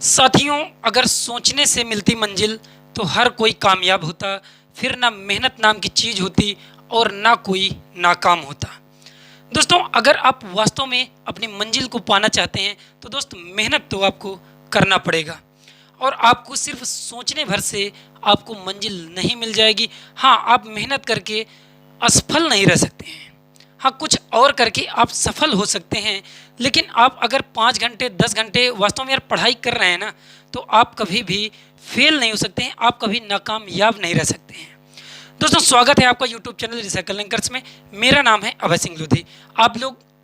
साथियों, अगर सोचने से मिलती मंजिल तो हर कोई कामयाब होता, फिर ना मेहनत नाम की चीज़ होती और ना कोई नाकाम होता। दोस्तों, अगर आप वास्तव में अपनी मंजिल को पाना चाहते हैं तो दोस्त मेहनत तो आपको करना पड़ेगा और आपको सिर्फ सोचने भर से आपको मंजिल नहीं मिल जाएगी। हाँ, आप मेहनत करके असफल नहीं रह सकते हैं। हाँ, कुछ और करके आप सफल हो सकते हैं, लेकिन आप अगर 5 घंटे 10 घंटे वास्तव में यार पढ़ाई कर रहे हैं ना, तो आप कभी भी फेल नहीं हो सकते हैं, आप कभी नाकामयाब नहीं रह सकते हैं। दोस्तों, स्वागत है आपका यूट्यूब चैनल रिसाइकल एंकर्स में। मेरा नाम है अभय सिंह लोधी।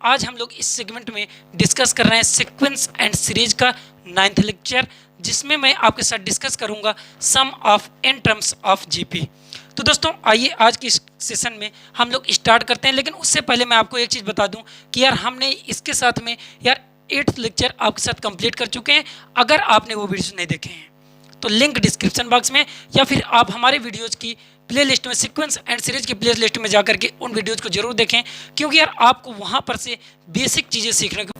आज हम लोग इस सेगमेंट में डिस्कस कर रहे हैं सीक्वेंस एंड सीरीज का 9th लेक्चर, जिसमें मैं आपके साथ डिस्कस करूंगा sum of n terms of GP. तो दोस्तों, आइए आज की इस सेशन में हम लोग स्टार्ट करते हैं। लेकिन उससे पहले मैं आपको एक चीज़ बता दूं कि यार हमने इसके साथ में यार 8th लेक्चर आपके साथ कंप्लीट कर चुके हैं। अगर आपने वो वीडियोस नहीं देखे हैं तो लिंक डिस्क्रिप्शन बॉक्स में, या फिर आप हमारे वीडियोज़ की प्ले लिस्ट में, सीक्वेंस एंड सीरीज की प्ले लिस्ट में जाकर के उन वीडियोज़ को जरूर देखें, क्योंकि यार आपको वहाँ पर से बेसिक चीज़ें सीखने को।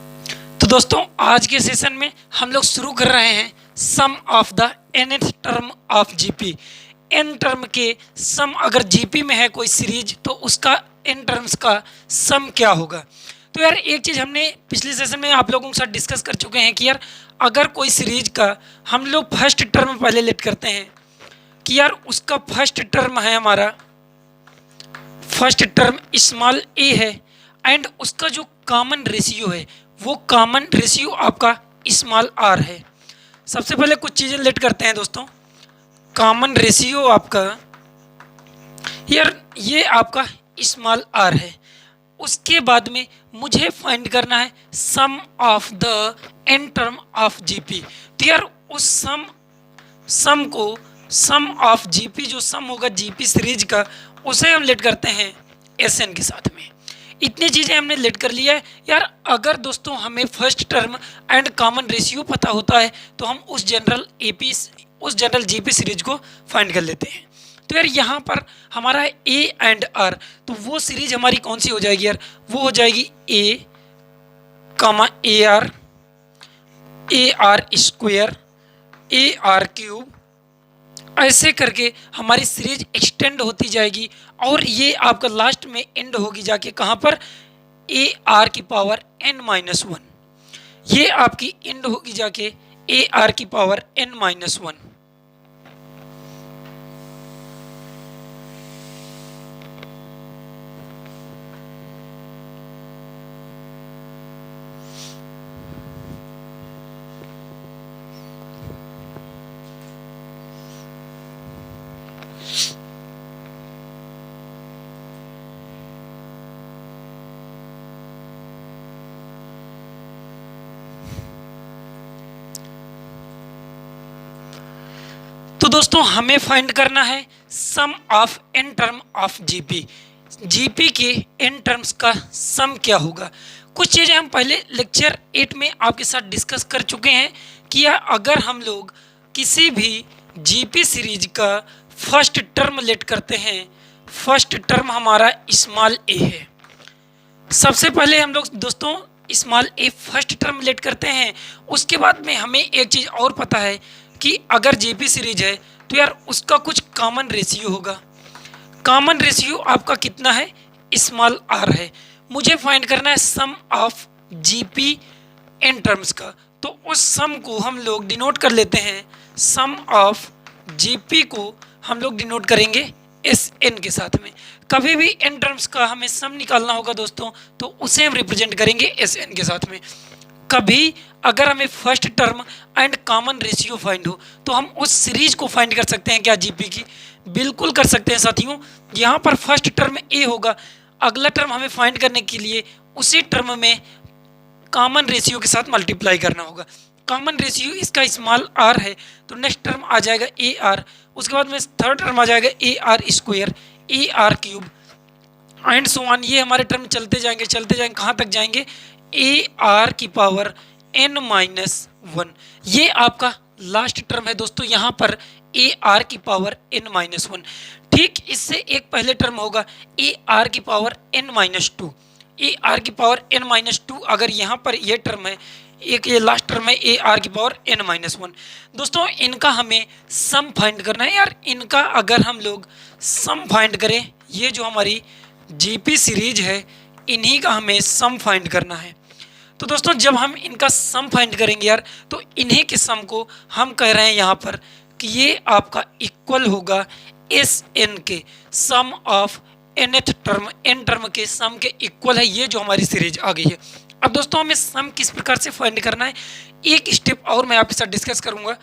तो दोस्तों, आज के सेशन में हम लोग शुरू कर रहे हैं sum of the nth term of GP. N term के सम, अगर जीपी में है कोई सीरीज तो उसका एन टर्म्स का सम क्या होगा। तो यार एक चीज़ हमने पिछले सेशन में आप लोगों के साथ डिस्कस कर चुके हैं कि यार अगर कोई सीरीज का हम लोग फर्स्ट टर्म पहले लेट करते हैं कि यार उसका फर्स्ट टर्म है, हमारा फर्स्ट टर्म स्मॉल ए है, एंड उसका जो कॉमन रेशियो है वो कॉमन रेशियो आपका स्मॉल आर है। सबसे पहले कुछ चीज़ें लेट करते हैं दोस्तों। कॉमन रेशियो आपका यार ये आपका स्मॉल आर है। उसके बाद में मुझे फाइंड करना है sum of the n term of GP. तो यार उस सम को, सम ऑफ जीपी, जो सम होगा जीपी सीरीज का, उसे हम लेट करते हैं एस एन के साथ में। इतनी चीज़ें हमने लेट कर लिया है यार। अगर दोस्तों हमें first term and common ratio पता होता है तो हम उस जनरल जीपी सीरीज को फाइंड कर लेते हैं। तो यार यहाँ पर हमारा ए एंड आर, तो वो सीरीज हमारी कौन सी हो जाएगी यार, वो हो जाएगी a comma a r square, a r cube. ऐसे करके हमारी सीरीज एक्सटेंड होती जाएगी और ये आपका लास्ट में एंड होगी जाके कहाँ पर, ए आर की पावर n-1। ये आपकी एंड होगी जाके ए आर की पावर n-1। तो दोस्तों, हमें फाइंड करना है sum of N term of GP. GP के एन टर्म्स का सम क्या होगा। कुछ चीज़ें हम पहले लेक्चर 8 में आपके साथ डिस्कस कर चुके हैं कि अगर हम लोग किसी भी जीपी सीरीज का फर्स्ट टर्म लेट करते हैं, फर्स्ट टर्म हमारा स्मॉल ए है। सबसे पहले हम लोग दोस्तों स्मॉल ए फर्स्ट टर्म लेट करते हैं। उसके बाद में हमें एक चीज़ और पता है कि अगर जीपी सीरीज है तो यार उसका कुछ कॉमन रेशियो होगा। कॉमन रेशियो आपका कितना है, स्मॉल आर है। मुझे फाइंड करना है sum of GP N terms का। तो उस सम को हम लोग डिनोट कर लेते हैं, सम ऑफ जीपी को हम लोग डिनोट करेंगे एस एन के साथ में। कभी भी एन टर्म्स का हमें सम निकालना होगा दोस्तों तो उसे हम रिप्रेजेंट करेंगे एस एन के साथ में। कभी अगर हमें first term and common ratio find हो तो हम उस सीरीज को फाइंड कर सकते हैं क्या, जीपी की, बिल्कुल कर सकते हैं साथियों। यहाँ पर फर्स्ट टर्म ए होगा, अगला टर्म हमें फाइंड करने के लिए उसी टर्म में कॉमन रेशियो के साथ मल्टीप्लाई करना होगा। कॉमन रेशियो इसका स्मॉल आर है तो नेक्स्ट टर्म आ जाएगा ए आर। उसके बाद में थर्ड टर्म आ जाएगा A r square, a r cube and so on. ये हमारे टर्म चलते जाएंगे कहाँ तक जाएंगे, ए आर की पावर n-1। ये आपका लास्ट टर्म है दोस्तों, यहाँ पर ए आर की पावर n-1। ठीक इससे एक पहले टर्म होगा ए आर की पावर n-2। ए आर की पावर n-2 अगर यहाँ पर ये टर्म है एक ये लास्ट टर्म है ए आर की पावर एन माइनस वन। दोस्तों इनका हमें सम फाइंड करना है यार। इनका अगर हम लोग सम फाइंड करें, ये जो हमारी जीपी सीरीज है इन्हीं का हमें सम फाइंड करना है। तो दोस्तों जब हम इनका सम फाइंड करेंगे यार, तो इन्हीं के सम को हम कह रहे हैं यहाँ पर कि ये आपका इक्वल होगा एस एन के sum of nth term n term के सम के इक्वल है। ये जो हमारी सीरीज आ गई है। अब दोस्तों हमें सम किस प्रकार से फाइंड करना है, एक स्टेप और मैं आपके साथ डिस्कस करूंगा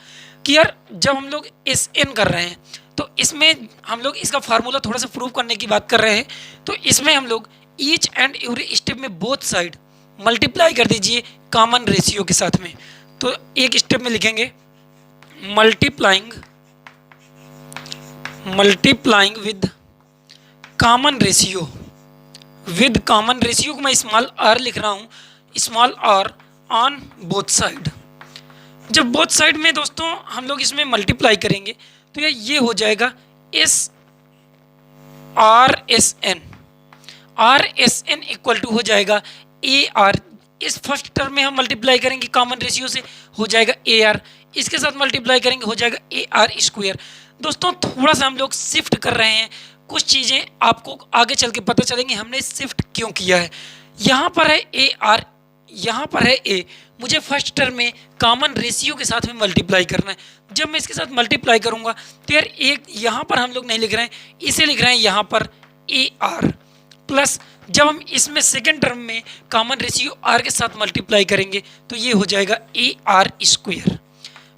कि यार जब हम लोग एस एन कर रहे हैं तो इसमें हम लोग इसका फार्मूला थोड़ा सा प्रूव करने की बात कर रहे हैं। तो इसमें हम लोग ईच एंड एवरी स्टेप में बोथ साइड मल्टीप्लाई कर दीजिए कॉमन रेशियो के साथ में। तो एक स्टेप में लिखेंगे multiplying with common ratio. With common ratio को मैं स्मॉल आर लिख रहा हूँ, small R on both side. जब बोथ साइड में दोस्तों हम लोग इसमें मल्टीप्लाई करेंगे तो ये हो जाएगा S R S N equal to हो जाएगा ए आर। इस फर्स्ट टर्म में हम मल्टीप्लाई करेंगे कॉमन रेशियो से, हो जाएगा ए आर। इसके साथ मल्टीप्लाई करेंगे हो जाएगा ए आर स्क्वायर। दोस्तों थोड़ा सा हम लोग शिफ्ट कर रहे हैं, कुछ चीज़ें आपको आगे चल के पता चलेंगी हमने शिफ्ट क्यों किया है। यहाँ पर है ए आर, यहाँ पर है ए। मुझे फर्स्ट टर्म में कॉमन रेशियो के साथ में मल्टीप्लाई करना है। जब मैं इसके साथ मल्टीप्लाई करूँगा तो यार एक यहाँ पर हम लोग नहीं लिख रहे हैं, इसे लिख रहे हैं यहाँ पर ए आर प्लस। जब हम इसमें सेकेंड टर्म में कॉमन रेशियो आर के साथ मल्टीप्लाई करेंगे तो ये हो जाएगा A r square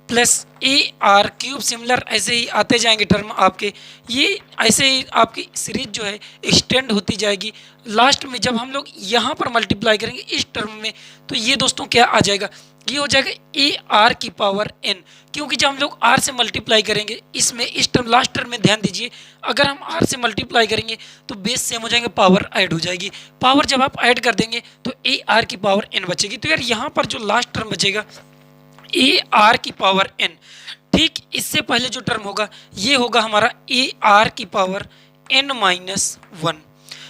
plus A r cube. Similar ऐसे ही आते जाएंगे टर्म आपके, ये ऐसे ही आपकी सीरीज जो है एक्सटेंड होती जाएगी। लास्ट में जब हम लोग यहाँ पर मल्टीप्लाई करेंगे इस टर्म में तो ये दोस्तों क्या आ जाएगा, ये हो जाएगा ए आर की पावर एन। क्योंकि जब हम लोग आर से मल्टीप्लाई करेंगे इसमें इस टर्म लास्ट टर्म में ध्यान दीजिए, अगर हम आर से मल्टीप्लाई करेंगे तो बेस सेम हो जाएंगे, पावर ऐड हो जाएगी। पावर जब आप ऐड कर देंगे तो ए आर की पावर एन बचेगी। तो यार यहाँ पर जो लास्ट टर्म बचेगा ए आर की पावर एन, ठीक इससे पहले जो टर्म होगा ये होगा हमारा ए आर की पावर एन माइनस वन।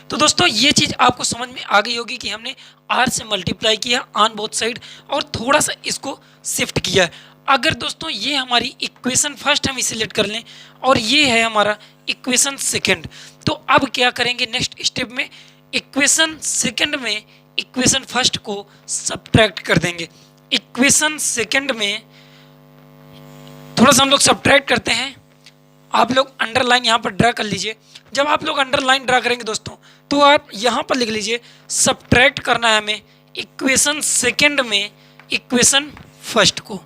तो दोस्तों ये चीज़ आपको समझ में आ गई होगी कि हमने आर से मल्टीप्लाई किया ऑन बोथ साइड और थोड़ा सा इसको शिफ्ट किया है। अगर दोस्तों ये हमारी इक्वेशन फर्स्ट हम इसे सिलेक्ट कर लें और ये है हमारा इक्वेशन सेकंड, तो अब क्या करेंगे नेक्स्ट स्टेप में, इक्वेशन सेकंड में इक्वेशन फर्स्ट को सब्ट्रैक्ट कर देंगे। इक्वेशन सेकंड में थोड़ा सा हम लोग सब्ट्रैक्ट करते हैं। आप लोग अंडरलाइन यहाँ पर ड्रा कर लीजिए। जब आप लोग अंडरलाइन ड्रा करेंगे दोस्तों तो आप यहाँ पर लिख लीजिए सब्ट्रैक्ट करना है हमें इक्वेशन सेकंड में इक्वेशन फर्स्ट को।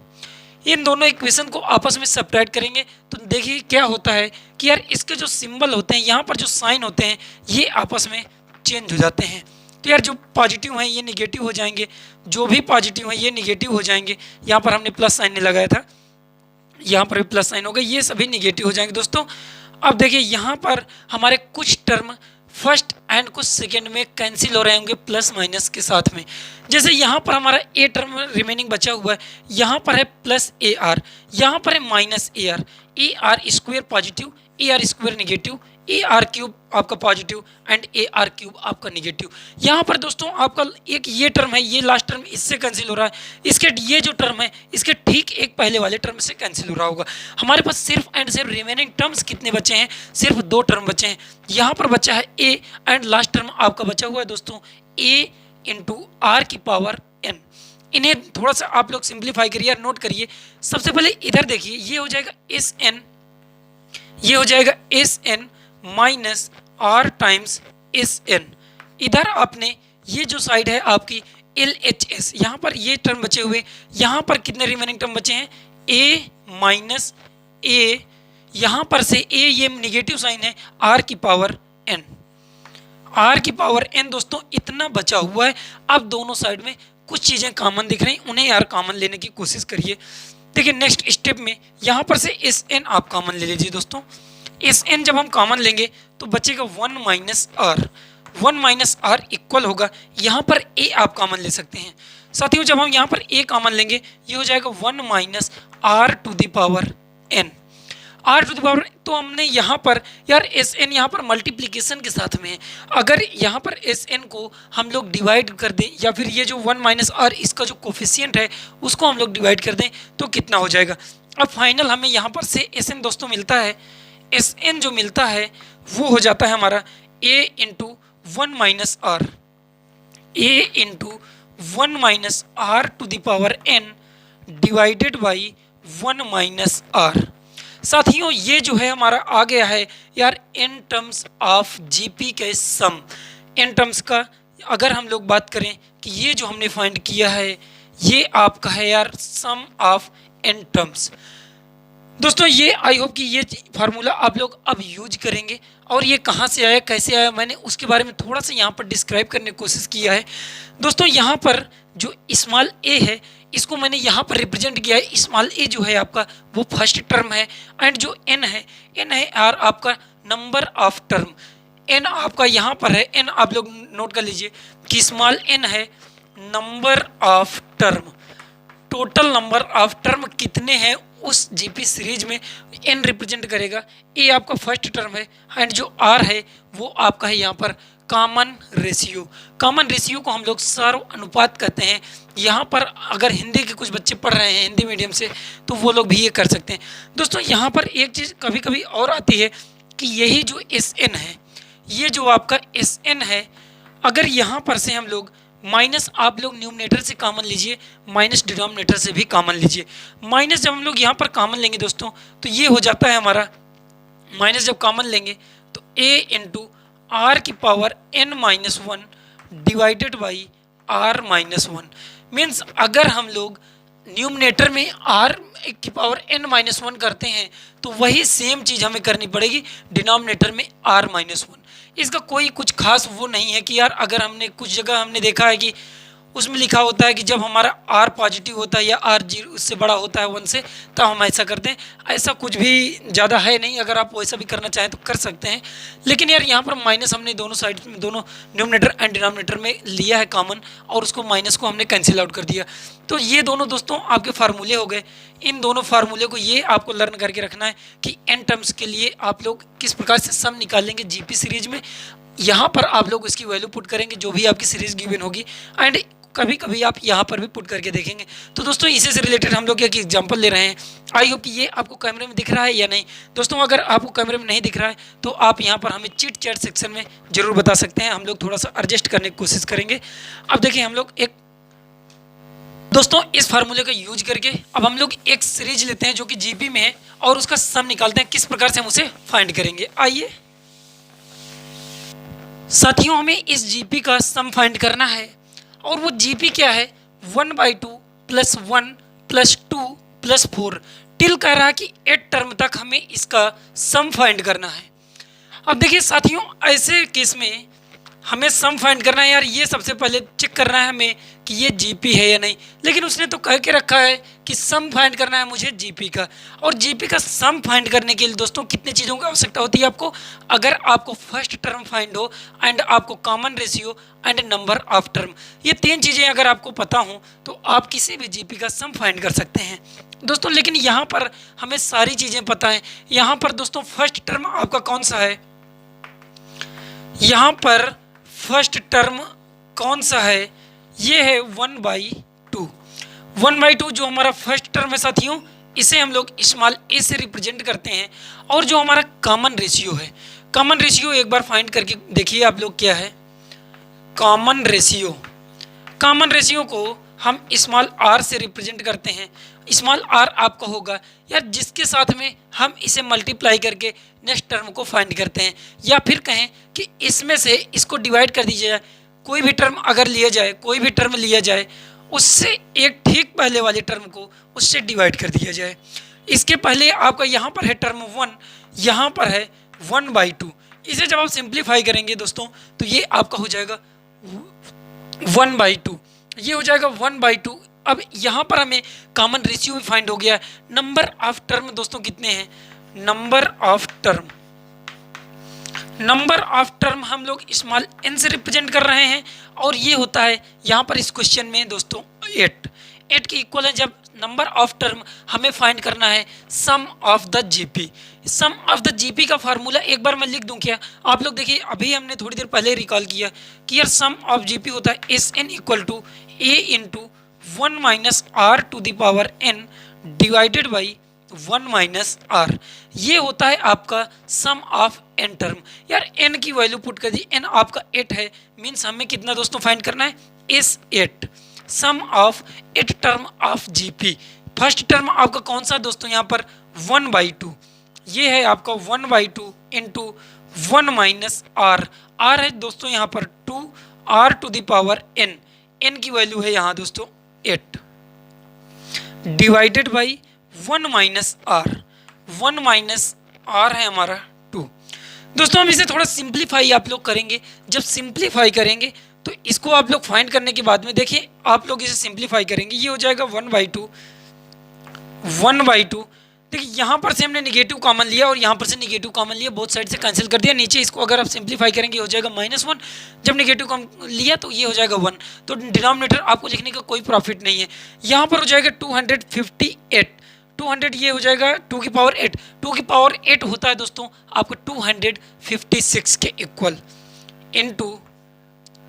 इन दोनों इक्वेशन को आपस में सब्ट्रैक्ट करेंगे तो देखिए क्या होता है कि यार इसके जो सिंबल होते हैं यहाँ पर जो साइन होते हैं ये आपस में चेंज हो जाते हैं। तो यार जो पॉजिटिव हैं ये निगेटिव हो जाएंगे, जो भी पॉजिटिव हैं ये निगेटिव हो जाएंगे। यहाँ पर हमने प्लस साइन नहीं लगाया था, यहाँ पर भी प्लस साइन हो गया, ये सभी निगेटिव हो जाएंगे दोस्तों। अब देखिए यहाँ पर हमारे कुछ टर्म फर्स्ट एंड कुछ सेकेंड में कैंसिल हो रहे होंगे प्लस माइनस के साथ में। जैसे यहाँ पर हमारा ए टर्म रिमेनिंग बचा हुआ है, यहाँ पर है प्लस ए आर, यहाँ पर है minus a r square positive, a r square negative, a r cube आपका positive and a r cube आपका निगेटिव। यहाँ पर दोस्तों आपका एक ये टर्म है, ये लास्ट टर्म इससे कैंसिल हो रहा है, इसके ये जो टर्म है इसके ठीक एक पहले वाले टर्म से कैंसिल हो रहा होगा। हमारे पास सिर्फ एंड सिर्फ रिमेनिंग टर्म्स कितने बचे हैं, सिर्फ दो टर्म बचे हैं। यहाँ पर बचा है ए एंड लास्ट टर्म आपका बचा हुआ है दोस्तों ए इंटू आर की पावर एन। इन्हें थोड़ा सा आप लोग सिंप्लीफाई करिए, नोट करिए। सबसे पहले इधर देखिए ये हो जाएगा एस एन, ये हो जाएगा S N minus R times S N. इधर आपने ये जो साइड है आपकी एल एच एस, यहाँ पर ये टर्म बचे हुए, यहाँ पर कितने रिमेनिंग टर्म बचे हैं ए माइनस ए, यहाँ पर से ए ये निगेटिव साइन है आर की पावर एन, आर की पावर एन दोस्तों इतना बचा हुआ है। अब दोनों साइड में कुछ चीज़ें कॉमन दिख रही हैं, उन्हें यार कॉमन लेने की कोशिश करिए। देखिए नेक्स्ट स्टेप में यहाँ पर से एस एन आप कॉमन ले लीजिए दोस्तों। एस एन जब हम कॉमन लेंगे तो बचेगा one minus R, one minus R equal होगा, यहाँ पर ए आप कॉमन ले सकते हैं साथियों। जब हम यहाँ पर ए कॉमन लेंगे ये हो जाएगा one minus are to the power N. R to the power, तो हमने यहाँ पर यार एस एन यहाँ पर मल्टीप्लीकेशन के साथ में है। अगर यहाँ पर एस एन को हम लोग डिवाइड कर दें, या फिर ये जो 1 माइनस आर इसका जो कोफिशिएंट है उसको हम लोग डिवाइड कर दें तो कितना हो जाएगा। अब फाइनल हमें यहाँ पर से एस एन दोस्तों मिलता है, एस एन जो मिलता है वो हो जाता है हमारा a into 1 minus r, a into 1 minus are to the power N divided by 1 minus r. साथियों ये जो है हमारा आ गया है यार इन टर्म्स ऑफ जीपी के सम। इन टर्म्स का अगर हम लोग बात करें कि ये जो हमने फाइंड किया है ये आपका है यार सम ऑफ इन टर्म्स। दोस्तों ये आई होप कि ये फार्मूला आप लोग अब यूज करेंगे, और ये कहाँ से आया कैसे आया मैंने उसके बारे में थोड़ा सा यहाँ पर डिस्क्राइब करने की कोशिश किया है। दोस्तों यहाँ पर जो स्मॉल ए है इसको मैंने यहाँ पर रिप्रेजेंट किया है। स्मॉल ए जो है आपका वो फर्स्ट टर्म है, एंड जो एन है आर आपका नंबर ऑफ टर्म। एन आपका यहाँ पर है, एन आप लोग नोट कर लीजिए कि स्मॉल एन है number of term. Total number of term कितने हैं उस जीपी सीरीज में एन रिप्रेजेंट करेगा। ए आपका फर्स्ट टर्म है, एंड जो आर है वो आपका है यहाँ पर कॉमन रेशियो। कॉमन रेशियो को हम लोग सर्व अनुपात कहते हैं। यहाँ पर अगर हिंदी के कुछ बच्चे पढ़ रहे हैं हिंदी मीडियम से तो वो लोग भी ये कर सकते हैं। दोस्तों यहाँ पर एक चीज़ कभी कभी और आती है कि यही जो एस एन है, ये जो आपका एस एन है, अगर यहाँ पर से हम लोग माइनस, आप लोग न्यूमरेटर से कॉमन लीजिए, माइनस डिनोमिनेटर से भी कॉमन लीजिए। माइनस जब हम लोग यहाँ पर कॉमन लेंगे दोस्तों तो ये हो जाता है हमारा, माइनस जब कॉमन लेंगे तो ए इंटू आर की power N minus 1 divided by R minus 1। Means अगर हम लोग न्यूमरेटर में आर की पावर एन माइनस 1 करते हैं तो वही सेम चीज़ हमें करनी पड़ेगी डिनोमिनेटर में आर माइनस 1। इसका कोई कुछ खास वो नहीं है कि यार अगर हमने कुछ जगह हमने देखा है कि उसमें लिखा होता है कि जब हमारा आर पॉजिटिव होता है या आर जीरो उससे बड़ा होता है 1 से तब हम ऐसा करते हैं। ऐसा कुछ भी ज़्यादा है नहीं, अगर आप वैसा भी करना चाहें तो कर सकते हैं। लेकिन यार यहाँ पर माइनस हमने दोनों साइड में, दोनों न्यूमरेटर एंड डिनोमिनेटर में लिया है कॉमन, और उसको माइनस को हमने कैंसिल आउट कर दिया। तो ये दोनों दोस्तों आपके फार्मूले हो गए। इन दोनों फार्मूले को ये आपको लर्न करके रखना है कि एन टर्म्स के लिए आप लोग किस प्रकार से सम निकालेंगे जीपी सीरीज में। यहाँ पर आप लोग इसकी वैल्यू पुट करेंगे जो भी आपकी सीरीज गिवन होगी, एंड कभी कभी आप यहाँ पर भी पुट करके देखेंगे। तो दोस्तों इसी से रिलेटेड हम लोग एक एग्जांपल ले रहे हैं। आई होप कि ये आपको कैमरे में दिख रहा है या नहीं। दोस्तों अगर आपको कैमरे में नहीं दिख रहा है तो आप यहाँ पर हमें चिट चैट सेक्शन में जरूर बता सकते हैं, हम लोग थोड़ा सा एडजस्ट करने की कोशिश करेंगे। अब देखिए हम लोग एक दोस्तों इस फार्मूले का यूज करके अब हम लोग एक सीरीज लेते हैं जो कि जीपी में है, और उसका सम निकालते हैं। किस प्रकार से हम उसे फाइंड करेंगे, आइए साथियों हमें इस जीपी का सम फाइंड करना है। और वो जीपी क्या है, 1/2 + 1 + 2 + 4 टिल कह रहा है कि 8 टर्म तक हमें इसका सम फाइंड करना है। अब देखिए साथियों ऐसे केस में हमें सम फाइंड करना है। यार ये सबसे पहले चेक करना है हमें कि ये जीपी है या नहीं, लेकिन उसने तो कह के रखा है कि सम फाइंड करना है मुझे जीपी का। और जीपी का सम फाइंड करने के लिए दोस्तों कितने चीज़ों की आवश्यकता होती है आपको, अगर आपको फर्स्ट टर्म फाइंड हो, एंड आपको common ratio and number of term, ये 3 चीज़ें अगर आपको पता हो तो आप किसी भी जीपी का सम फाइंड कर सकते हैं दोस्तों। लेकिन यहाँ पर हमें सारी चीज़ें पता है। यहाँ पर दोस्तों फर्स्ट टर्म आपका कौन सा है, यहाँ पर फर्स्ट टर्म कौन सा है, ये है 1/2। 1/2 जो हमारा फर्स्ट टर्म है साथियों, इसे हम लोग स्मॉल ए से रिप्रेजेंट करते हैं। और जो हमारा कॉमन रेशियो है, कॉमन रेशियो एक बार फाइंड करके देखिए आप लोग क्या है कॉमन रेशियो। कॉमन रेशियो को हम स्मॉल आर से रिप्रेजेंट करते हैं। स्मॉल आर आपका होगा यार जिसके साथ में हम इसे मल्टीप्लाई करके नेक्स्ट टर्म को फाइंड करते हैं, या फिर कहें कि इसमें से इसको डिवाइड कर दीजिए। कोई भी टर्म अगर लिया जाए, कोई भी टर्म लिया जाए, उससे एक ठीक पहले वाले टर्म को उससे डिवाइड कर दिया जाए। इसके पहले आपका यहाँ पर है टर्म 1, यहाँ पर है 1/2। इसे जब आप सिंप्लीफाई करेंगे दोस्तों तो ये आपका हो जाएगा 1/2, ये हो जाएगा 1/2। अब यहाँ पर हमें कॉमन रेशियो भी फाइंड हो गया। नंबर ऑफ टर्म दोस्तों कितने हैं, number of term, number of term हम लोग स्मॉल एन से रिप्रेजेंट कर रहे हैं, और ये होता है यहाँ पर इस क्वेश्चन में दोस्तों 8। 8 के इक्वल है जब नंबर ऑफ टर्म हमें फाइंड करना है sum of the GP. Sum of the GP का फार्मूला एक बार मैं लिख दूं क्या? आप लोग देखिए, अभी हमने थोड़ी देर पहले रिकॉल किया कि यार सम ऑफ जीपी होता है S N equal to A into 1 minus are to the power N divided by 1 minus R. ये होता है आपका सम ऑफ एन टर्म। यार एन की वैल्यू पुट कर दी, एन आपका 8 है, मीन्स हमें कितना दोस्तों फाइंड करना है? S 8। Sum of 8 term of GP. First term आपका कौन सा दोस्तों? यहाँ पर 1/2, ये है आपका 1/2 इंटू 1 माइनस आर। आर है दोस्तों यहाँ पर 2, R to the power N, N की वैल्यू है यहाँ दोस्तों 8 divided by 1 minus R. 1 minus R है हमारा 2। दोस्तों हम इसे थोड़ा सिंप्लीफाई आप लोग करेंगे। जब सिंप्लीफाई करेंगे तो इसको आप लोग फाइंड करने के बाद में देखिए, आप लोग इसे सिंप्लीफाई करेंगे, ये हो जाएगा 1/2। 1/2 देखिए, यहाँ पर से हमने निगेटिव कॉमन लिया और यहाँ पर से निगेटिव कॉमन लिया, बोथ साइड से कैंसिल कर दिया। नीचे इसको अगर आप सिंप्लीफाई करेंगे हो जाएगा -1। जब निगेटिव कॉमन लिया तो ये हो जाएगा 1, तो डिनोमिनेटर आपको लिखने का कोई प्रॉफिट नहीं है। यहाँ पर हो जाएगा 258। 200 ये हो जाएगा 2 की पावर 8। 2 की पावर 8 होता है दोस्तों आपको 256 के इक्वल, इंटू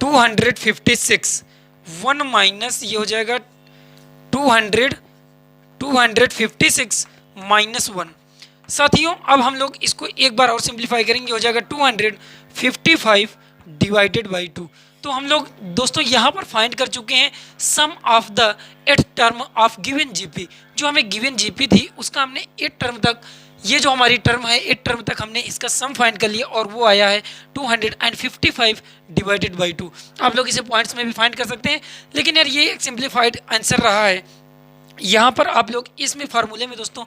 256 1 माइनस ये हो जाएगा 256 -1। साथियों अब हम लोग इसको एक बार और सिंप्लीफाई करेंगे, हो जाएगा 255 डिवाइडेड बाई 2। तो हम लोग दोस्तों यहाँ पर फाइंड कर चुके हैं sum of the 8 term of given GP. जो हमें गिवन जीपी थी उसका हमने 8 टर्म तक, ये जो हमारी टर्म है 8 टर्म तक हमने इसका सम फाइंड कर लिया और वो आया है 255 डिवाइडेड बाई 2। आप लोग इसे पॉइंट्स में भी फाइंड कर सकते हैं, लेकिन यार ये एक सिंप्लीफाइड आंसर रहा है। यहाँ पर आप लोग इसमें फार्मूले में दोस्तों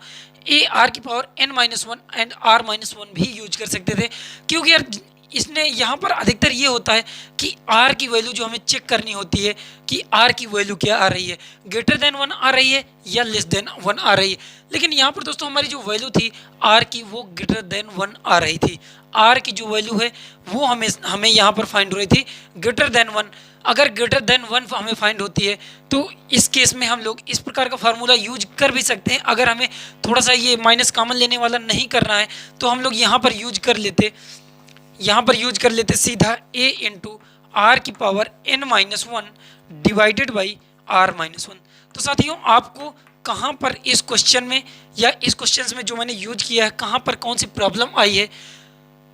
ए आर की पावर n-1 एंड r-1 भी यूज कर सकते थे, क्योंकि यार इसने यहाँ पर अधिकतर ये होता है कि r की वैल्यू जो हमें चेक करनी होती है कि r की वैल्यू क्या आ रही है, ग्रेटर देन 1 आ रही है या लेस देन 1 आ रही है। लेकिन यहाँ पर दोस्तों हमारी जो वैल्यू थी r की वो ग्रेटर देन 1 आ रही थी। r की जो वैल्यू है वो हमें यहाँ पर फाइंड हो रही थी ग्रेटर देन 1। अगर ग्रेटर देन 1 हमें फाइंड होती है तो इस केस में हम लोग इस प्रकार का फार्मूला यूज कर भी सकते हैं। अगर हमें थोड़ा सा ये माइनस कॉमन लेने वाला नहीं करना है तो हम लोग यहाँ पर यूज कर लेते सीधा a इंटू आर की power n-1 divided by r-1। तो साथियों आपको कहाँ पर इस क्वेश्चन में या इस क्वेश्चन में जो मैंने यूज किया है कहाँ पर कौन सी प्रॉब्लम आई है,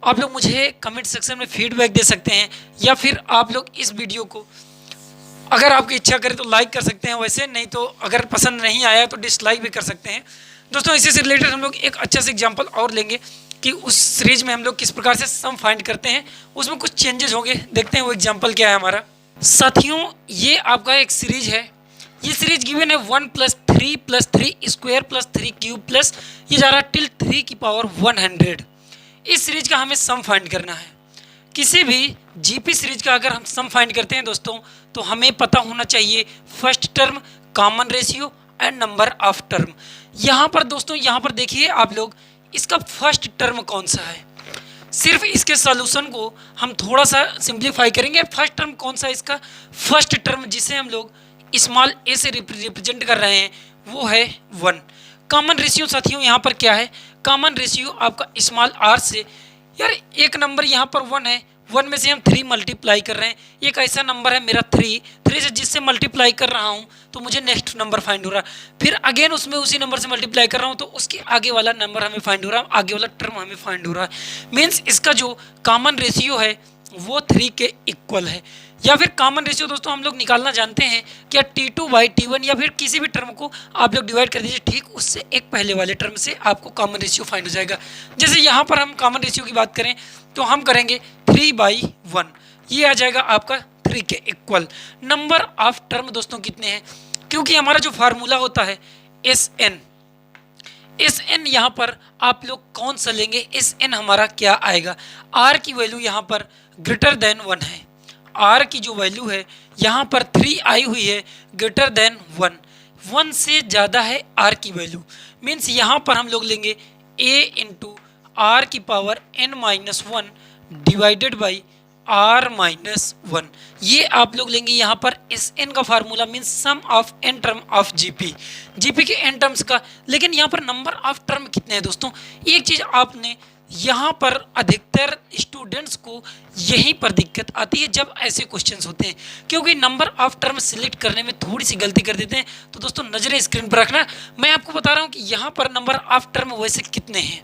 आप लोग मुझे कमेंट सेक्शन में फीडबैक दे सकते हैं, या फिर आप लोग इस वीडियो को अगर आपकी इच्छा करे तो लाइक कर सकते हैं, वैसे नहीं तो अगर पसंद नहीं आया तो डिसलाइक भी कर सकते हैं। दोस्तों इसी से रिलेटेड हम लोग एक अच्छा सा एग्जांपल और लेंगे कि उस सीरीज में हम लोग किस प्रकार से सम फाइंड करते हैं, उसमें कुछ चेंजेस होंगे। देखते हैं वो एग्जाम्पल क्या है हमारा। साथियों ये आपका एक सीरीज है, ये सीरीज गिवन है 1 + 3 + 3 स्क्वायर + 3 क्यूब प्लस ये जा रहा है टिल 3 की पावर 100। इस सीरीज का हमें सम फाइंड करना है। किसी भी जीपी सीरीज का अगर हम सम फाइंड करते हैं दोस्तों तो हमें पता होना चाहिए first term, common ratio and number of term. यहाँ पर दोस्तों यहाँ पर देखिए आप लोग, इसका फर्स्ट टर्म कौन सा है, सिर्फ इसके सॉल्यूशन को हम थोड़ा सा सिंप्लीफाई करेंगे। फर्स्ट टर्म कौन सा है इसका? फर्स्ट टर्म जिसे हम लोग स्मॉल ए से रिप्रेजेंट कर रहे हैं वो है 1। कॉमन रेशियो साथियों यहाँ पर क्या है? कॉमन रेशियो आपका स्मॉल आर से, यार एक नंबर यहाँ पर 1 है, 1 में से हम 3 मल्टीप्लाई कर रहे हैं। एक ऐसा नंबर है मेरा 3 से जिससे मल्टीप्लाई कर रहा हूँ तो मुझे नेक्स्ट नंबर फाइंड हो रहा है, फिर अगेन उसमें उसी नंबर से मल्टीप्लाई कर रहा हूँ तो उसके आगे वाला नंबर हमें फाइंड हो रहा है, आगे वाला टर्म हमें फाइंड हो रहा है। मीन्स इसका जो कॉमन रेशियो है वो 3 के इक्वल है। या फिर कॉमन रेशियो दोस्तों हम लोग निकालना जानते हैं क्या T2/T1, या फिर किसी भी टर्म को आप लोग डिवाइड कर दीजिए, ठीक उससे एक पहले वाले टर्म से आपको कॉमन रेशियो फाइंड हो जाएगा। जैसे यहाँ पर हम कॉमन रेशियो की बात करें तो हम करेंगे 3/1, ये आ जाएगा आपका 3 के इक्वल। नंबर ऑफ टर्म दोस्तों कितने हैं? क्योंकि हमारा जो फार्मूला होता है SN यहाँ पर आप लोग कौन सा लेंगे? SN हमारा क्या आएगा? R की वैल्यू यहाँ पर ग्रेटर देन 1 है, R की जो वैल्यू है यहाँ पर 3 आई हुई है ग्रेटर देन 1 से ज़्यादा है R की वैल्यू। मीन्स यहाँ पर हम लोग लेंगे A इंटू आर की power n-1 divided by R minus one. ये आप लोग लेंगे यहाँ पर एस एन का formula means sum of N term of GP, GP के एन टर्म्स का। लेकिन यहाँ पर नंबर ऑफ टर्म कितने हैं दोस्तों, एक चीज आपने यहाँ पर अधिकतर स्टूडेंट्स को यहीं पर दिक्कत आती है जब ऐसे क्वेश्चंस होते हैं, क्योंकि नंबर ऑफ टर्म सिलेक्ट करने में थोड़ी सी गलती कर देते हैं। तो दोस्तों नजरें स्क्रीन पर रखना, मैं आपको बता रहा हूँ कि यहाँ पर नंबर ऑफ टर्म वैसे कितने हैं।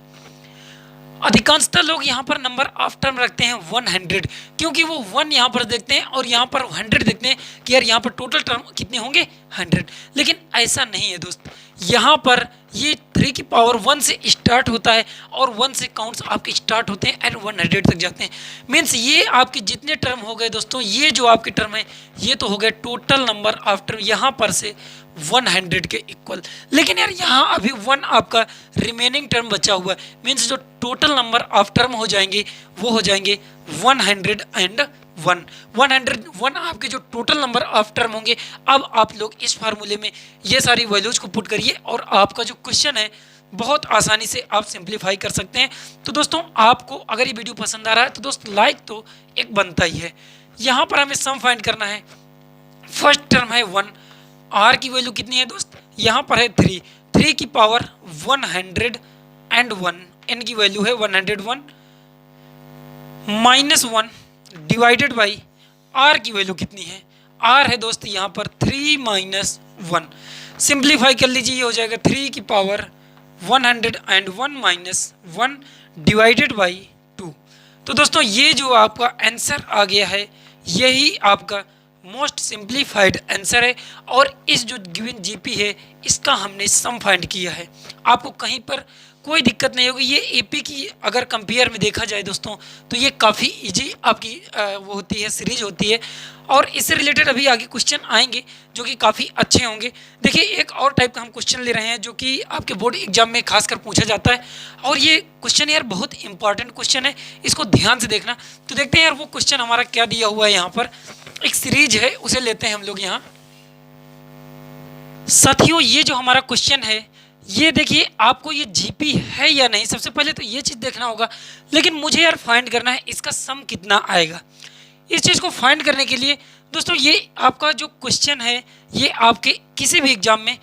अधिकांशतः लोग यहाँ पर नंबर ऑफ टर्म रखते हैं 100, क्योंकि वो 1 यहाँ पर देखते हैं और यहाँ पर 100 देखते हैं कि यार यहाँ पर टोटल टर्म कितने होंगे 100। लेकिन ऐसा नहीं है दोस्त, यहाँ पर ये 3 की पावर 1 से स्टार्ट होता है और 1 से काउंट्स आपके स्टार्ट होते हैं एंड 100 तक जाते हैं। मीन्स ये आपके जितने टर्म हो गए दोस्तों, ये जो आपके टर्म है ये तो हो गए टोटल नंबर ऑफ टर्म यहाँ पर से 100 के इक्वल। लेकिन यार यहाँ अभी 1 आपका रिमेनिंग टर्म बचा हुआ है, मीन्स जो टोटल नंबर ऑफ टर्म हो जाएंगे वो हो जाएंगे 101। 101 आपके जो टोटल नंबर ऑफ टर्म होंगे। अब आप लोग इस फार्मूले में ये सारी वैल्यूज को पुट करिए और आपका जो क्वेश्चन है बहुत आसानी से आप सिंप्लीफाई कर सकते हैं। तो दोस्तों आपको अगर ये वीडियो पसंद आ रहा है तो दोस्त लाइक तो एक बनता ही है। यहाँ पर हमें सम फाइंड करना है। फर्स्ट टर्म है 1, आर की वैल्यू कितनी है दोस्त, यहाँ पर है 3, 3 की पावर 101, एन की वैल्यू है 101 माइनस 1 डिवाइडेड बाई आर की वैल्यू कितनी है, आर है दोस्त यहाँ पर 3 माइनस 1। सिंप्लीफाई कर लीजिए, ये हो जाएगा 3 की पावर 101 माइनस 1 डिवाइडेड बाई 2। तो दोस्तों ये जो आपका आंसर आ गया है यही आपका मोस्ट सिंप्लीफाइड आंसर है और इस जो गिवन जीपी है इसका हमने सम फाइंड किया है। आपको कहीं पर कोई दिक्कत नहीं होगी। ये एपी की अगर कंपेयर में देखा जाए दोस्तों तो ये काफ़ी इजी आपकी वो होती है, सीरीज होती है और इससे रिलेटेड अभी आगे क्वेश्चन आएंगे जो कि काफ़ी अच्छे होंगे। देखिए एक और टाइप का हम क्वेश्चन ले रहे हैं जो कि आपके बोर्ड एग्जाम में खासकर पूछा जाता है और ये क्वेश्चन यार बहुत इंपॉर्टेंट क्वेश्चन है, इसको ध्यान से देखना। तो देखते हैं यार वो क्वेश्चन हमारा क्या दिया हुआ है। यहाँ पर एक सीरीज है उसे लेते हैं हम लोग यहाँ। साथियों ये जो हमारा क्वेश्चन है ये देखिए आपको ये जीपी है या नहीं, सबसे पहले तो ये चीज़ देखना होगा। लेकिन मुझे यार फाइंड करना है इसका सम कितना आएगा। इस चीज़ को फाइंड करने के लिए दोस्तों ये आपका जो क्वेश्चन है ये आपके किसी भी एग्जाम में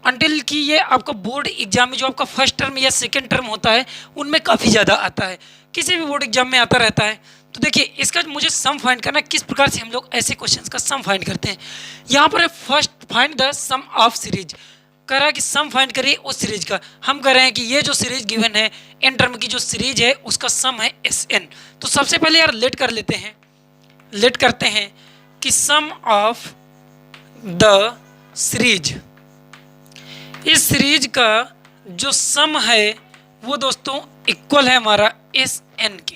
अंटिल कि ये आपका बोर्ड एग्जाम में जो आपका फर्स्ट टर्म या सेकेंड टर्म होता है उनमें काफ़ी ज़्यादा आता है, किसी भी बोर्ड एग्जाम में आता रहता है। तो देखिए इसका मुझे सम फाइंड करना है, किस प्रकार से हम लोग ऐसे क्वेश्चंस का सम फाइंड करते हैं। यहाँ पर first find the sum of series कह रहा है कि सम फाइंड करिए उस सीरीज का। हम कह रहे हैं कि ये जो सीरीज गिवन है एन टर्म की जो सीरीज है उसका सम है एस एन। तो सबसे पहले यार लेट कर लेते हैं, लेट करते हैं कि सम ऑफ द सीरीज, इस सीरीज का जो सम है वो दोस्तों इक्वल है हमारा एस एन के।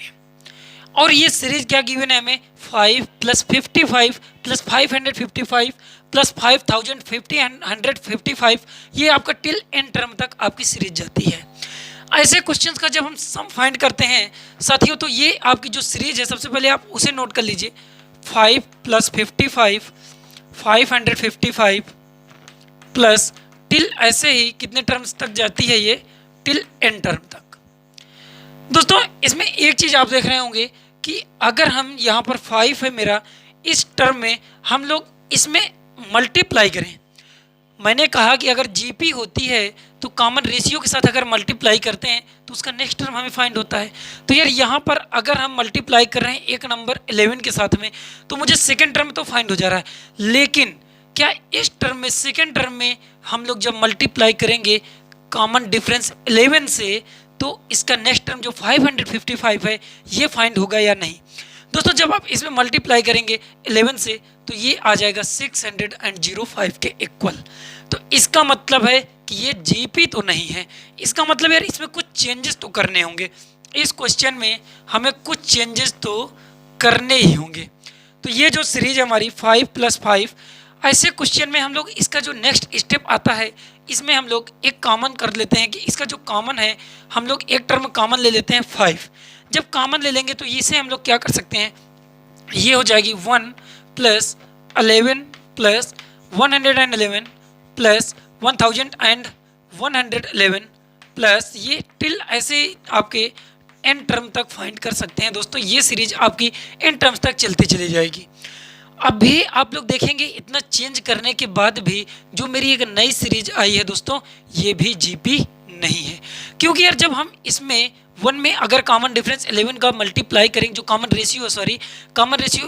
और ये सीरीज क्या गिवन है हमें 5 + 55 + 555 + 5055, ये आपका टिल एन टर्म तक आपकी सीरीज जाती है। ऐसे क्वेश्चंस का जब हम सम फाइंड करते हैं साथियों तो ये आपकी जो सीरीज है सबसे पहले आप उसे नोट कर लीजिए। 5 + 55 555 प्लस टिल ऐसे ही कितने टर्म्स तक जाती है ये टिल एन टर्म तक। दोस्तों इसमें एक चीज़ आप देख रहे होंगे कि अगर हम यहाँ पर 5 है मेरा, इस टर्म में हम लोग इसमें मल्टीप्लाई करें। मैंने कहा कि अगर जीपी होती है तो कॉमन रेशियो के साथ अगर मल्टीप्लाई करते हैं तो उसका नेक्स्ट टर्म हमें फाइंड होता है। तो यार यहाँ पर अगर हम मल्टीप्लाई कर रहे हैं एक नंबर 11 के साथ में तो मुझे सेकेंड टर्म तो फाइंड हो जा रहा है। लेकिन क्या इस टर्म में सेकेंड टर्म में हम लोग जब मल्टीप्लाई करेंगे कॉमन डिफरेंस 11 से तो इसका नेक्स्ट टर्म जो 555 है ये फाइंड होगा या नहीं। दोस्तों जब आप इसमें मल्टीप्लाई करेंगे 11 से तो ये आ जाएगा 605 के इक्वल। तो इसका मतलब है कि ये जीपी तो नहीं है, इसका मतलब यार इसमें कुछ चेंजेस तो करने होंगे। इस क्वेश्चन में हमें कुछ चेंजेस तो करने ही होंगे। तो ये जो सीरीज है हमारी 5 + 5, ऐसे क्वेश्चन में हम लोग इसका जो नेक्स्ट स्टेप आता है इसमें हम लोग एक कॉमन कर लेते हैं कि इसका जो कॉमन है हम लोग एक टर्म कॉमन ले लेते हैं 5। जब कॉमन ले लेंगे तो इसे हम लोग क्या कर सकते हैं, ये हो जाएगी 1 + 11 + 111 + 1011 प्लस ये टिल ऐसे आपके एन टर्म तक फाइंड कर सकते हैं दोस्तों। ये सीरीज आपकी एन टर्म्स तक चलती चली जाएगी। अब भी आप लोग देखेंगे इतना चेंज करने के बाद भी जो मेरी एक नई सीरीज आई है दोस्तों, ये भी जीपी नहीं है, क्योंकि यार जब हम इसमें 1 में अगर कॉमन डिफरेंस 11 का मल्टीप्लाई करेंगे, जो कॉमन रेशियो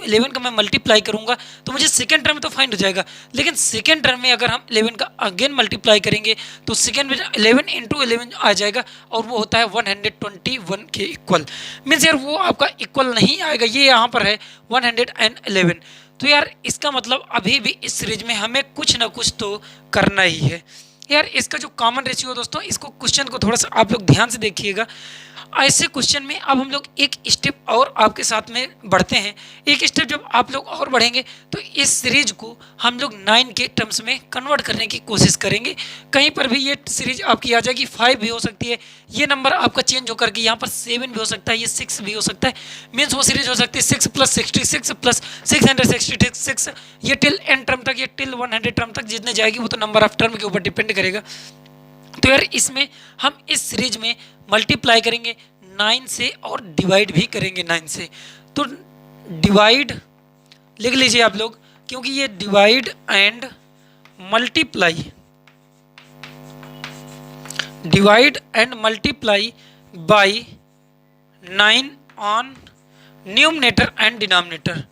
11 का मैं मल्टीप्लाई करूंगा तो मुझे सेकंड टर्म तो फाइंड हो जाएगा, लेकिन सेकंड टर्म में अगर हम 11 का अगेन मल्टीप्लाई करेंगे तो सेकंड में 11 इंटू 11 आ जाएगा और वो होता है 121 के इक्वल। मीन्स यार वो आपका इक्वल नहीं आएगा, ये यहाँ पर है 111। तो यार इसका मतलब अभी भी इस सीरीज में हमें कुछ ना कुछ तो करना ही है। यार इसका जो कॉमन रेशियो दोस्तों, इसको क्वेश्चन को थोड़ा सा आप लोग ध्यान से देखिएगा। ऐसे क्वेश्चन में अब हम लोग एक स्टेप और आपके साथ में बढ़ते हैं। एक स्टेप जब आप लोग और बढ़ेंगे तो इस सीरीज को हम लोग 9 के टर्म्स में कन्वर्ट करने की कोशिश करेंगे। कहीं पर भी ये सीरीज आपकी आ जाएगी, 5 भी हो सकती है, ये नंबर आपका चेंज होकर के यहाँ पर 7 भी हो सकता है, ये 6 भी हो सकता है। मीन्स वो सीरीज हो सकती है 6 + 66 + 666, ये टिल एन टर्म तक, ये टिल 100 टर्म तक जितने जाएगी वो तो नंबर ऑफ टर्म के ऊपर डिपेंड करेगा। तो यार इसमें हम इस सीरीज में मल्टीप्लाई करेंगे 9 से और डिवाइड भी करेंगे 9 से। तो डिवाइड लिख लीजिए आप लोग, क्योंकि ये divide and multiply by 9 on numerator and denominator.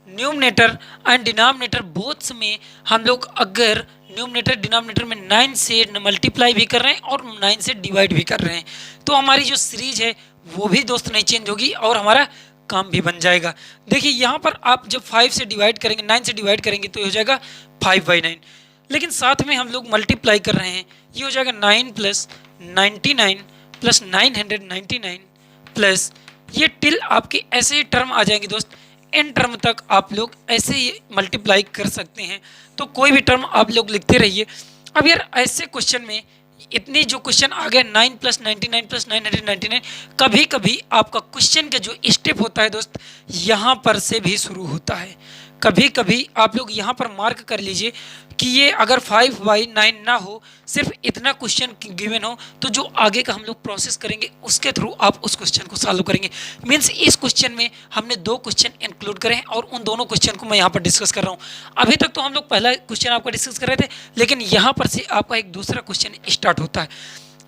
Numerator and denominator boths में हम लोग अगर न्यूमरेटर डिनोमिनेटर में 9 से मल्टीप्लाई भी कर रहे हैं और 9 से डिवाइड भी कर रहे हैं, तो हमारी जो सीरीज है वो भी दोस्त नहीं चेंज होगी और हमारा काम भी बन जाएगा। देखिए यहाँ पर आप जब 5 से डिवाइड करेंगे, 9 से डिवाइड करेंगे तो ये हो जाएगा 5/9, लेकिन साथ में हम लोग मल्टीप्लाई कर रहे हैं, ये हो जाएगा 9 + 99 + 999 प्लस ये टिल आपके ऐसे ही टर्म आ जाएंगे दोस्त, एन टर्म तक आप लोग ऐसे ही मल्टीप्लाई कर सकते हैं। तो कोई भी टर्म आप लोग लिखते रहिए। अब यार ऐसे क्वेश्चन में इतनी जो क्वेश्चन आ गए 9 + 99 + 999, कभी कभी आपका क्वेश्चन का जो स्टेप होता है दोस्त यहाँ पर से भी शुरू होता है। कभी कभी आप लोग यहाँ पर मार्क कर लीजिए कि ये अगर 5/9 ना हो, सिर्फ इतना क्वेश्चन गिवन हो, तो जो आगे का हम लोग प्रोसेस करेंगे उसके थ्रू आप उस क्वेश्चन को सॉल्व करेंगे। मीन्स इस क्वेश्चन में हमने 2 क्वेश्चन इंक्लूड करे हैं और उन दोनों क्वेश्चन को मैं यहाँ पर डिस्कस कर रहा हूँ। अभी तक तो हम लोग पहला क्वेश्चन आपका डिस्कस कर रहे थे, लेकिन यहाँ पर से आपका एक दूसरा क्वेश्चन स्टार्ट होता है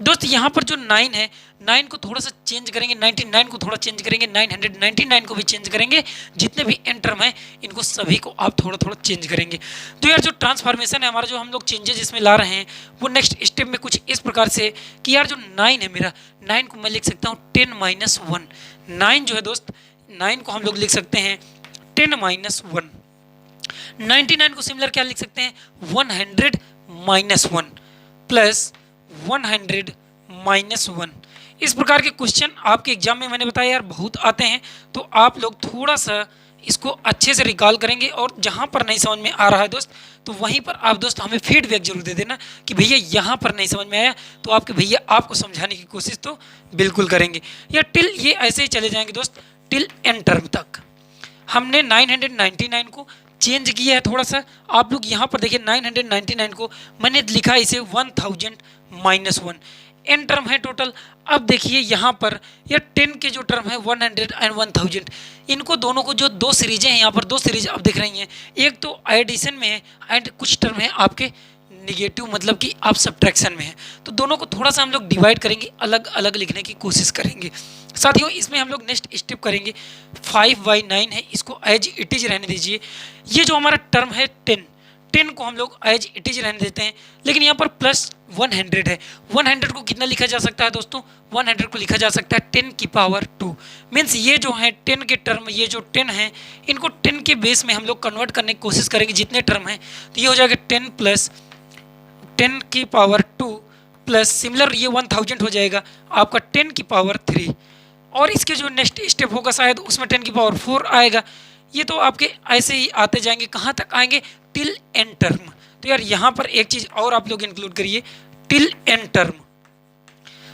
दोस्त। यहाँ पर जो 9 है, 9 को थोड़ा सा चेंज करेंगे, 99 को थोड़ा चेंज करेंगे, 999 को भी चेंज करेंगे, जितने भी एन टर्म है इनको सभी को आप थोड़ा थोड़ा चेंज करेंगे। तो यार जो ट्रांसफॉर्मेशन है हमारा, जो हम लोग चेंजेस इसमें ला रहे हैं, वो नेक्स्ट स्टेप में कुछ इस प्रकार से कि यार जो 9 है मेरा, 9 को मैं लिख सकता हूँ 10 - 1। 9 जो है दोस्त, 9 को हम लोग लिख सकते हैं 10 - 1। 99 को सिमिलर क्या लिख सकते हैं 100 - 1 प्लस 100 - 1। इस प्रकार के क्वेश्चन आपके एग्जाम में मैंने बताया यार बहुत आते हैं, तो आप लोग थोड़ा सा इसको अच्छे से रिकॉल करेंगे और जहाँ पर नहीं समझ में आ रहा है दोस्त, तो वहीं पर आप दोस्त हमें फीडबैक जरूर दे देना कि भैया यहाँ पर नहीं समझ में आया, तो आपके भैया आपको समझाने की कोशिश तो बिल्कुल करेंगे। या टिल ये ऐसे ही चले जाएंगे दोस्त, टिल एन टर्म तक। हमने 999 को चेंज किया है थोड़ा सा, आप लोग यहाँ पर देखिए 999 को मैंने लिखा इसे 1000 - 1। एन टर्म है टोटल। अब देखिए यहाँ पर यह 10 के जो टर्म है 100 एंड 1000, इनको दोनों को जो 2 सीरीजें हैं, यहाँ पर 2 सीरीज आप देख रही हैं, एक तो एडिशन में है एंड कुछ टर्म है आपके निगेटिव, मतलब कि आप सब्ट्रैक्शन में है। तो दोनों को थोड़ा सा हम लोग डिवाइड करेंगे, अलग अलग लिखने की कोशिश करेंगे। साथियों इसमें हम लोग नेक्स्ट स्टेप करेंगे 5/9 है, इसको एज इट इज रहने दीजिए। ये जो हमारा टर्म है 10 को हम लोग एज इट इज रहने देते हैं, लेकिन यहाँ पर प्लस 100 है। 100 को कितना लिखा जा सकता है दोस्तों, 100 को लिखा जा सकता है 10⁻²। मीन्स ये जो है 10 के टर्म, ये जो 10 है, इनको 10 के बेस में हम लोग कन्वर्ट करने की कोशिश करेंगे जितने टर्म हैं। तो ये हो जाएगा 10 + 10⁻² प्लस सिमिलर ये 1000 हो जाएगा आपका 10⁻3, और इसके जो नेक्स्ट स्टेप होगा शायद उसमें 10⁻4 आएगा। ये तो आपके ऐसे ही आते जाएंगे, कहाँ तक आएंगे, टिल एन टर्म। तो यार यहाँ पर एक चीज़ और आप लोग इंक्लूड करिए, टिल एन टर्म।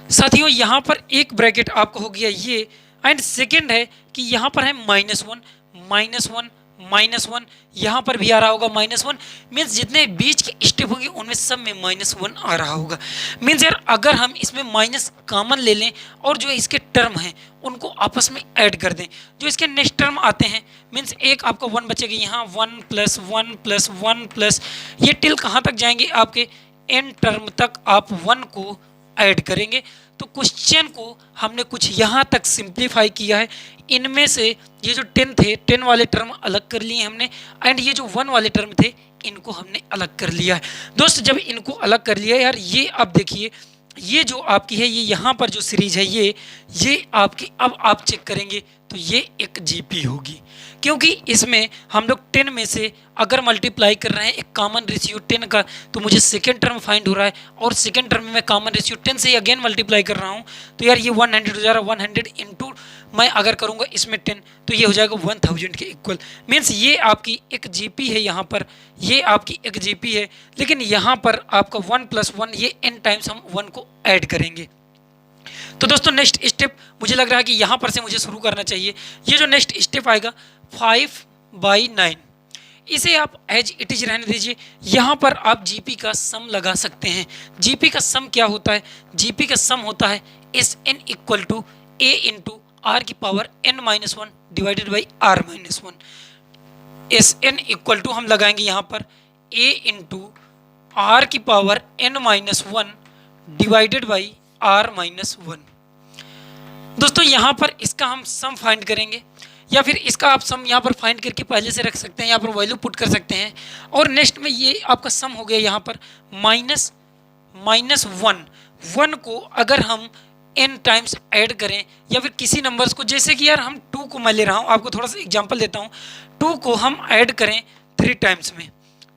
साथियों यहाँ पर एक ब्रैकेट आपको हो गया ये, एंड सेकेंड है कि यहाँ पर है -1 -1 -1, यहाँ पर भी आ रहा होगा -1। मीन्स जितने बीच के स्टेप होंगे उनमें सब में -1 आ रहा होगा। मीन्स यार अगर हम इसमें माइनस कॉमन ले लें और जो इसके टर्म हैं उनको आपस में ऐड कर दें, जो इसके नेक्स्ट टर्म आते हैं, मीन्स एक आपका 1 बचेगा यहाँ, 1 + 1 + 1 प्लस ये टिल कहाँ तक जाएंगे, आपके n टर्म तक आप 1 को ऐड करेंगे। तो क्वेश्चन को हमने कुछ यहाँ तक सिंप्लीफाई किया है। इनमें से ये जो 10 थे, 10 वाले टर्म अलग कर लिए हमने, एंड ये जो 1 वाले टर्म थे इनको हमने अलग कर लिया है। दोस्त जब इनको अलग कर लिया यार, ये आप देखिए, ये जो आपकी है, ये यहाँ पर जो सीरीज है ये आपकी, अब आप चेक करेंगे तो ये एक जीपी होगी, क्योंकि इसमें हम लोग 10 में से अगर मल्टीप्लाई कर रहे हैं एक कॉमन रेशियो 10 का, तो मुझे सेकेंड टर्म फाइंड हो रहा है, और सेकेंड टर्म में मैं कॉमन रेशियो 10 से अगेन मल्टीप्लाई कर रहा हूँ, तो यार ये 100 हो जा रहा है। 100 इंटू मैं अगर करूँगा इसमें 10 तो ये हो जाएगा 1000 के इक्वल। मीन्स ये आपकी एक जीपी है, यहाँ पर ये आपकी एक जीपी है, लेकिन यहाँ पर आपका 1 + 1 ये n टाइम्स हम 1 को ऐड करेंगे। तो दोस्तों नेक्स्ट स्टेप मुझे लग रहा है कि यहाँ पर से मुझे शुरू करना चाहिए। ये जो नेक्स्ट स्टेप आएगा 5/9, इसे आप एज इट इज रहने दीजिए। यहाँ पर आप जीपी का सम लगा सकते हैं। जीपी का सम क्या होता है, जीपी का सम होता है Sn = a × r⁻n−1 divided by r−1। Sn = हम लगाएंगे यहाँ पर a × r⁻n−1 divided by r−1। दोस्तों यहाँ पर इसका हम सम फाइंड करेंगे, या फिर इसका आप सम यहाँ पर फाइंड करके पहले से रख सकते हैं, यहाँ पर वैल्यू पुट कर सकते हैं। और नेक्स्ट में ये आपका सम हो गया यहाँ पर -1 को अगर हम n टाइम्स ऐड करें, या फिर किसी नंबर्स को, जैसे कि यार हम 2 को मैं ले रहा हूँ, आपको थोड़ा सा एग्जांपल देता हूँ, 2 को हम ऐड करें 3 टाइम्स में,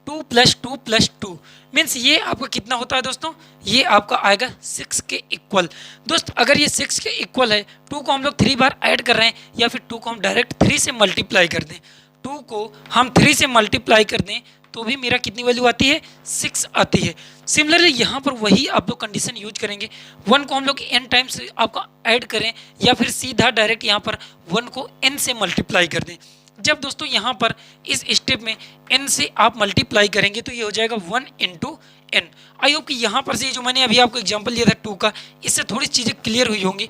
2 + 2 + 2 मीन्स ये आपका कितना होता है दोस्तों, ये आपका आएगा 6 के इक्वल। दोस्त अगर ये 6 के इक्वल है, 2 को हम लोग 3 बार ऐड कर रहे हैं, या फिर 2 को हम डायरेक्ट 3 से मल्टीप्लाई कर दें, 2 को हम 3 से मल्टीप्लाई कर दें तो भी मेरा कितनी वैल्यू आती है, 6 आती है। सिमिलरली यहाँ पर वही आप लोग कंडीशन यूज करेंगे, 1 को हम लोग n टाइम्स आपका ऐड करें, या फिर सीधा डायरेक्ट यहाँ पर 1 को n से मल्टीप्लाई कर दें। जब दोस्तों यहाँ पर इस स्टेप में n से आप मल्टीप्लाई करेंगे तो ये हो जाएगा 1 × n। आई होप कि यहाँ पर से जो मैंने अभी आपको एग्जांपल दिया था 2 का, इससे थोड़ी चीज़ें क्लियर हुई होंगी।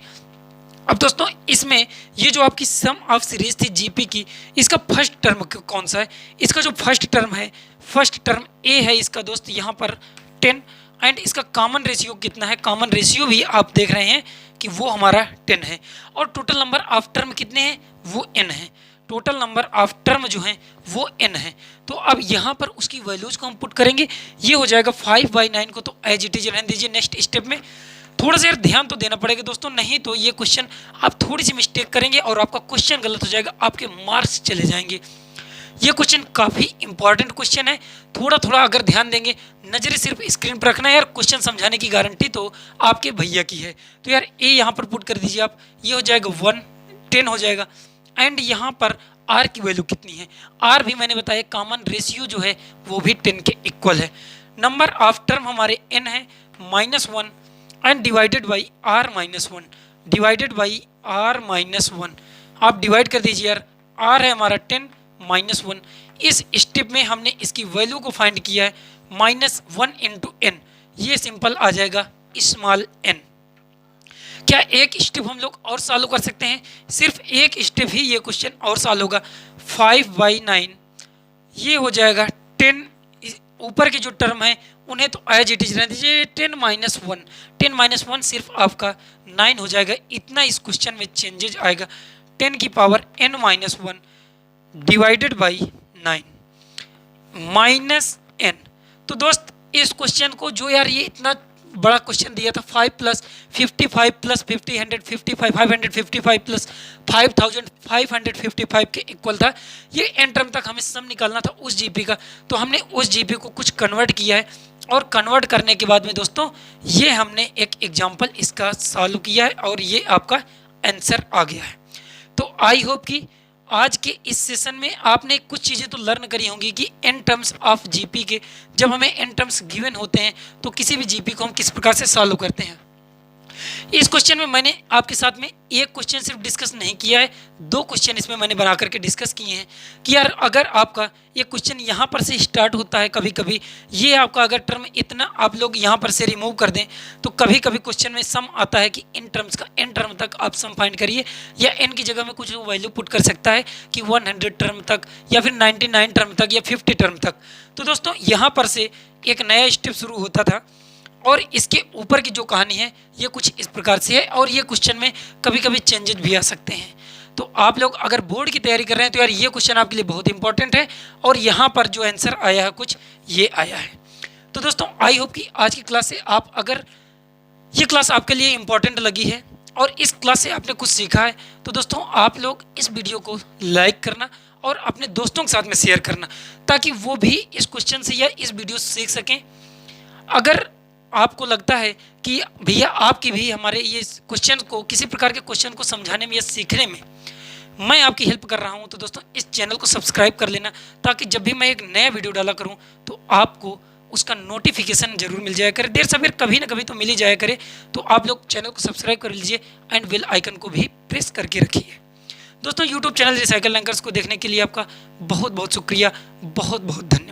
अब दोस्तों इसमें ये जो आपकी सम ऑफ सीरीज थी जीपी की, इसका फर्स्ट टर्म कौन सा है, इसका जो फर्स्ट टर्म है, फर्स्ट टर्म ए है इसका दोस्त यहाँ पर 10, एंड इसका कॉमन रेशियो कितना है, कॉमन रेशियो भी आप देख रहे हैं कि वो हमारा 10 है, और टोटल नंबर ऑफ टर्म कितने हैं, वो n है। टोटल नंबर ऑफ टर्म जो हैं वो n है। तो अब यहाँ पर उसकी वैल्यूज को हम पुट करेंगे, ये हो जाएगा 5/9 को तो एज इट इज रहने दीजिए। नेक्स्ट स्टेप में थोड़ा सा यार ध्यान तो देना पड़ेगा दोस्तों, नहीं तो ये क्वेश्चन आप थोड़ी सी मिस्टेक करेंगे और आपका क्वेश्चन गलत हो जाएगा, आपके मार्क्स चले जाएंगे। ये क्वेश्चन काफ़ी इंपॉर्टेंट क्वेश्चन है, थोड़ा थोड़ा अगर ध्यान देंगे, नजरें सिर्फ स्क्रीन पर रखना है यार, क्वेश्चन समझाने की गारंटी तो आपके भैया की है। तो यार ए यहाँ पर पुट कर दीजिए आप, ये हो जाएगा 1 10 हो जाएगा, एंड यहाँ पर r की वैल्यू कितनी है, r भी मैंने बताया कॉमन रेशियो जो है वो भी 10 के इक्वल है। नंबर ऑफ टर्म हमारे n है -1 and divided by r-1 divided by r-1। आप डिवाइड कर दीजिए यार, r है हमारा 10 -1। इस स्टेप में हमने इसकी वैल्यू को फाइंड किया है -1 × n, ये सिंपल आ जाएगा स्मॉल n। क्या एक स्टेप हम लोग और सॉल्व कर सकते हैं, सिर्फ एक स्टेप ही ये क्वेश्चन और सॉल्व होगा। 5/9 ये हो जाएगा 10, ऊपर के जो टर्म है उन्हें तो एज इट इज रहने दीजिए, 10 - 1 सिर्फ आपका 9 हो जाएगा। इतना इस क्वेश्चन में चेंजेज आएगा, 10 की power n-1 divided by 9 -n। तो दोस्त इस क्वेश्चन को जो यार ये इतना बड़ा क्वेश्चन दिया था, 5 + 55 + 50 155 555 + 5555 के इक्वल था। ये एन टर्म तक हमें सम निकालना था उस जीपी का, तो हमने उस जीपी को कुछ कन्वर्ट किया है, और कन्वर्ट करने के बाद में दोस्तों ये हमने एक एग्जांपल इसका सॉल्व किया है और ये आपका आंसर आ गया है। तो आई होप कि आज के इस सेशन में आपने कुछ चीज़ें तो लर्न करी होंगी कि एन टर्म्स ऑफ जीपी के, जब हमें एन टर्म्स गिवन होते हैं तो किसी भी जीपी को हम किस प्रकार से सॉल्व करते हैं। इस क्वेश्चन में मैंने आपके साथ में एक क्वेश्चन सिर्फ डिस्कस नहीं किया है, 2 क्वेश्चन इसमें मैंने बना करके डिस्कस किए हैं कि यार अगर आपका ये क्वेश्चन यहाँ पर से स्टार्ट होता है, कभी कभी ये आपका अगर टर्म इतना आप लोग यहाँ पर से रिमूव कर दें तो कभी कभी क्वेश्चन में सम आता है कि इन टर्म्स का एन टर्म तक आप सम फाइंड करिए, या एन की जगह में कुछ वैल्यू पुट कर सकता है कि 100 टर्म तक या फिर 99 टर्म तक या 50 टर्म तक। तो दोस्तों यहाँ पर से एक नया स्टेप शुरू होता था और इसके ऊपर की जो कहानी है ये कुछ इस प्रकार से है, और ये क्वेश्चन में कभी कभी चेंजेस भी आ सकते हैं। तो आप लोग अगर बोर्ड की तैयारी कर रहे हैं तो यार ये क्वेश्चन आपके लिए बहुत इंपॉर्टेंट है, और यहाँ पर जो आंसर आया है कुछ ये आया है। तो दोस्तों आई होप कि आज की क्लास से आप अगर ये क्लास आपके लिए इंपॉर्टेंट लगी है और इस क्लास से आपने कुछ सीखा है तो दोस्तों आप लोग इस वीडियो को लाइक करना और अपने दोस्तों के साथ में शेयर करना, ताकि वो भी इस क्वेश्चन से या इस वीडियो से सीख सकें। अगर आपको लगता है कि भैया आपकी भी हमारे ये क्वेश्चन को, किसी प्रकार के क्वेश्चन को समझाने में या सीखने में मैं आपकी हेल्प कर रहा हूं, तो दोस्तों इस चैनल को सब्सक्राइब कर लेना, ताकि जब भी मैं एक नया वीडियो डाला करूं तो आपको उसका नोटिफिकेशन जरूर मिल जाया करे। देर सवेर कभी ना कभी तो मिल ही जाया करे। तो आप लोग चैनल को सब्सक्राइब कर लीजिए एंड बेल आइकन को भी प्रेस करके रखिए। दोस्तों यूट्यूब चैनल रिसाइकल रैंकर्स को देखने के लिए आपका बहुत बहुत शुक्रिया, बहुत बहुत धन्यवाद।